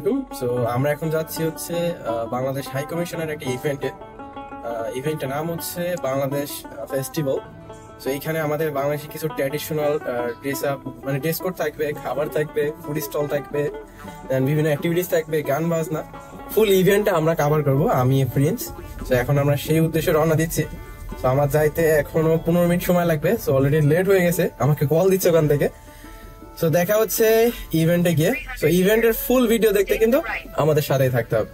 আলাইকুম। সো আমরা এখন যাচ্ছি হচ্ছে বাংলাদেশ হাই কমিশনের একটা ইভেন্টের নাম হচ্ছে বাংলাদেশ ফেস্টিভ্যাল। সো এইখানে আমাদের বাংলাদেশি কিছু ট্র্যাডিশনাল ড্রেস কোড থাকবে, খাবার থাকবে, ফুড স্টল থাকবে, বিভিন্ন অ্যাক্টিভিটিস থাকবে, গান বাজনা, ফুল ইভেন্টটা আমরা কভার করবো আমি প্রিন্স। তো এখন আমরা সেই উদ্দেশ্যে রওনা দিচ্ছি। তো আমার যাইতে এখনো 15 মিনিট সময় লাগবে। সো অলরেডি লেট হয়ে গেছে, আমাকে কল দিচ্ছে ওখান থেকে। সো দেখা হচ্ছে ইভেন্টে গিয়ে। সো ইভেন্টের ফুল ভিডিও দেখতে কিন্তু আমাদের সাথেই থাকতে হবে।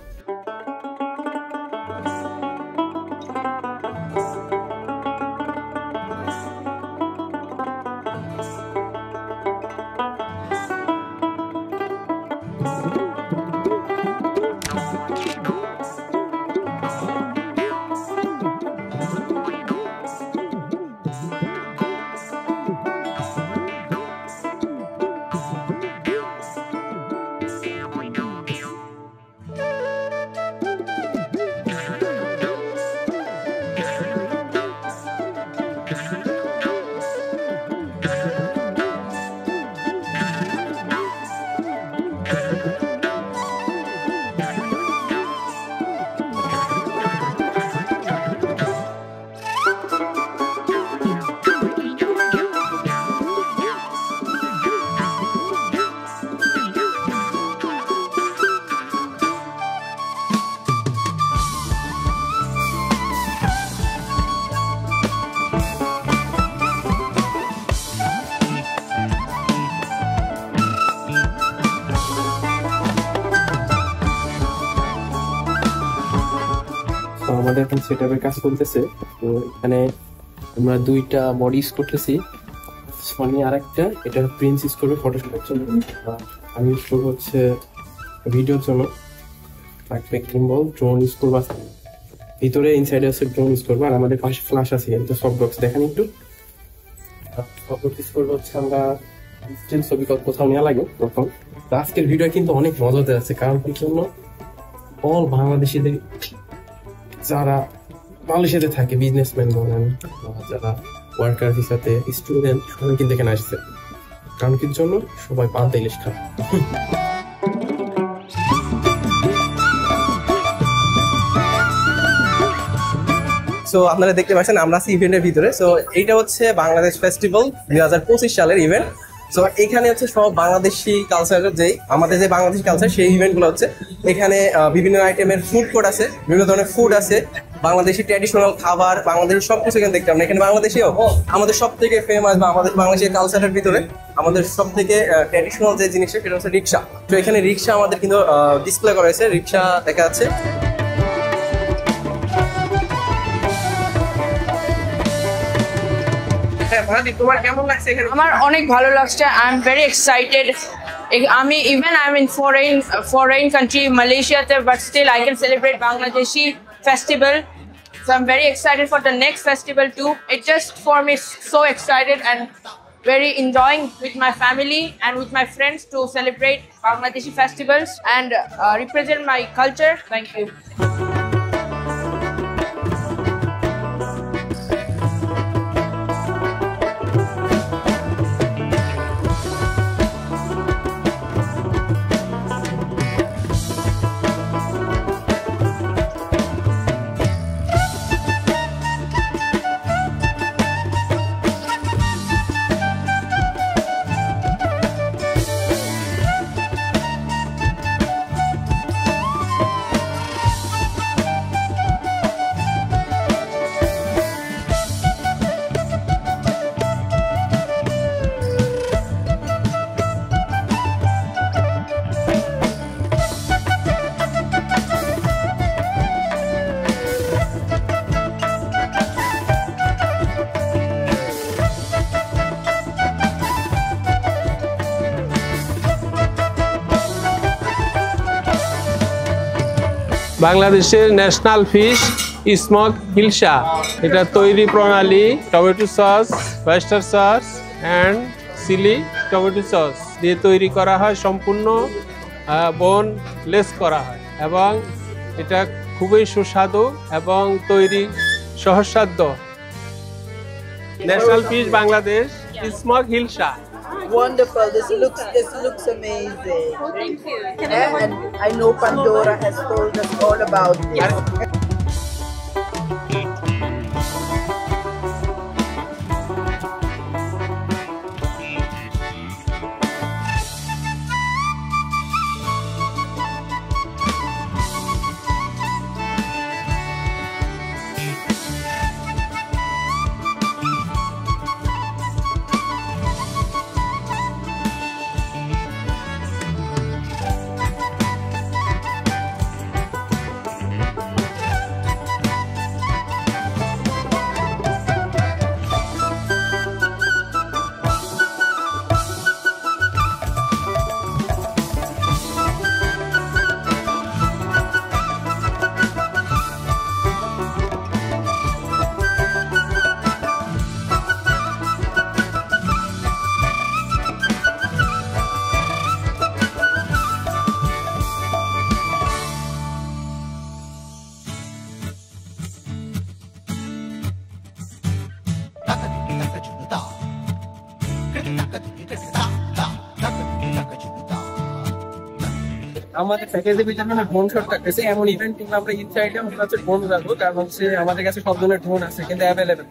আমাদের এখন সেটআপের কাজ চলতেছে। তো এখানে আমরা দুইটা বডি ইউজ করতেছি, সোনি আর একটা, এটা প্রিন্স ইউজ করবে ফটোশুটের জন্য, আমি ইউজ করবো হচ্ছে ভিডিওর জন্য। থাকবে গিম্বল, ড্রোন ইউজ করবো, ভিতরে ইনসাইডে আছে ড্রোন ইউজ করবো, আর আমাদের পাশে ফ্ল্যাশ আছে, এটা সফট বক্স দেখেন একটু। সফট বক্স ইউজ করবো হচ্ছে আমরা স্টিল ছবি কোথাও নেওয়া লাগে প্রথম। তো আজকের ভিডিও কিন্তু অনেক মজাদার আছে, কারণ কি জন্য অল বাংলাদেশিদের যারা মালয়েশিয়াতে থাকে, বিজনেসম্যান বলেন, যারা ওয়ার্কার হিসাবে, স্টুডেন্ট, সবাই কিন্তু এখানে আসছে। কারণ কি জন্য সবাই পান্তা ইলিশ খায়। সো আপনারা দেখতে পাচ্ছেন আমরা আছি ইভেন্টের ভিতরে। সো এইটা হচ্ছে বাংলাদেশ ফেস্টিভ্যাল 2025 সালের ইভেন্ট। সো এখানে হচ্ছে সব বাংলাদেশি কালচারের আমাদের যে বাংলাদেশি কালচার সেই ইভেন্টগুলো হচ্ছে। এখানে বিভিন্ন আইটেমের ফুড কোর্ট আছে, বিভিন্ন ধরনের ফুড আছে, বাংলাদেশি ট্র্যাডিশনাল খাবার, বাংলাদেশি সবকিছু এখানে দেখতে পাবেন। এখানে বাংলাদেশিও আমাদের সব থেকে ফেমাস বা আমাদের বাংলাদেশের কালচারের ভিতরে আমাদের সব থেকে ট্র্যাডিশনাল যে জিনিসটা সেটা হচ্ছে রিক্সা। তো এখানে রিক্সা আমাদের কিন্তু ডিসপ্লে করা হয়েছে, রিক্সা দেখা যাচ্ছে। আমার অনেক ভালো লাগছে। I am very excited. আমি in foreign country Malaysia, but still I can celebrate Bangladeshi festival. So I'm very excited for the next festival too. It just for me so excited and very enjoying with my family and with my friends to celebrate Bangladeshi festivals and represent my culture. Thank you. বাংলাদেশের national fish smoke hilsa, এটা তৈরি প্রণালী tomato sauce, oyster sauce and chilli tomato sauce দিয়ে তৈরি করা হয়, সম্পূর্ণ boneless করা হয় এবং এটা খুবই সুস্বাদু এবং তৈরি সহজসাধ্য। National fish Bangladesh smoke hilsa. Wonderful. This looks amazing. Oh, thank you. Can I have And I know Pandora has told us all about it. আমাদের প্যাকেজের ভিতরে আমরা ড্রোন শট থাকতেছে, এমন ইভেন্ট টিম আমরা ইনসাইডে আমরা হচ্ছে ড্রোন রাখবো, কারণ হচ্ছে আমাদের কাছে সব ধরনের ড্রোন আছে কিন্তু অ্যাভেলেবেল।